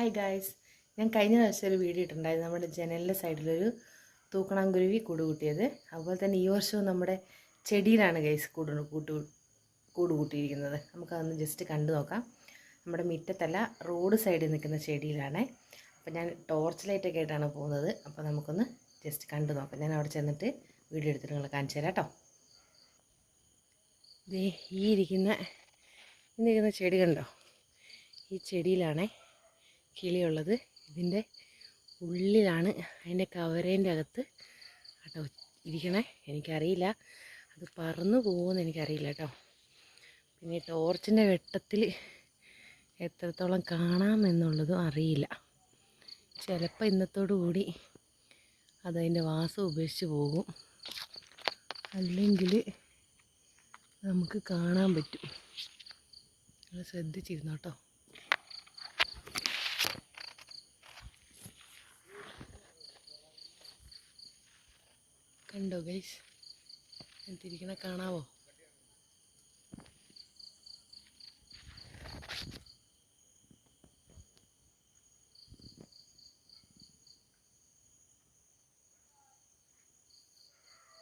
Hi guys, ഞാൻ കഴിഞ്ഞ ദിവസം ഒരു വീഡിയോ ഇട്ടിട്ടുണ്ടായിരുന്നു നമ്മുടെ ജനലിൻ്റെ സൈഡിലൊരു തൂക്കണാങ്കുരുവി കൂട് കൂട്ടിയത്. അതുപോലെ തന്നെ ഈ വർഷവും നമ്മുടെ ചെടിയിലാണ് ഗൈസ് കൂട് കൂട്ടിയിരിക്കുന്നത്. നമുക്കതൊന്ന് ജസ്റ്റ് കണ്ടു നോക്കാം. നമ്മുടെ മുറ്റത്തല്ല, റോഡ് സൈഡിൽ നിൽക്കുന്ന ചെടിയിലാണ്. അപ്പോൾ ഞാൻ ടോർച്ച് ലൈറ്റൊക്കെ ആയിട്ടാണ് പോകുന്നത്. അപ്പോൾ നമുക്കൊന്ന് ജസ്റ്റ് കണ്ടു നോക്കാം. ഞാൻ അവിടെ ചെന്നിട്ട് വീഡിയോ എടുത്തിട്ട് നിങ്ങൾ കാണിച്ചു തരാം കേട്ടോ. ഈ ഇരിക്കുന്ന ചെടി കണ്ടോ? ഈ ചെടിയിലാണ് കിളിയുള്ളത്. ഇതിൻ്റെ ഉള്ളിലാണ്, അതിൻ്റെ കവരേൻ്റെ അകത്ത് കേട്ടോ ഇരിക്കണേ. എനിക്കറിയില്ല അത് പറന്നു പോകുമെന്ന് എനിക്കറിയില്ല കേട്ടോ. പിന്നെ ടോർച്ചിൻ്റെ വെട്ടത്തിൽ എത്രത്തോളം കാണാമെന്നുള്ളതും അറിയില്ല. ചിലപ്പോൾ ഇന്നത്തോടു കൂടി അതതിൻ്റെ വാസം ഉപേക്ഷിച്ച് പോകും, അല്ലെങ്കിൽ നമുക്ക് കാണാൻ പറ്റും. നിങ്ങൾ ശ്രദ്ധിച്ചിരുന്നു കേട്ടോ. കണ്ടോ ഗൈസ്, തിരിക്കണ കാണാവോ?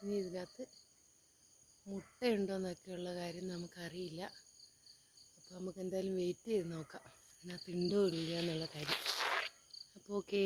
ഇനി ഇതിനകത്ത് മുട്ടയുണ്ടോയെന്നൊക്കെയുള്ള കാര്യം നമുക്കറിയില്ല. അപ്പോൾ നമുക്ക് എന്തായാലും വെയിറ്റ് ചെയ്ത് നോക്കാം ഇതിനകത്ത് ഉണ്ടോ ഇല്ലയോ എന്നുള്ള കാര്യം. അപ്പോൾ ഓക്കേ.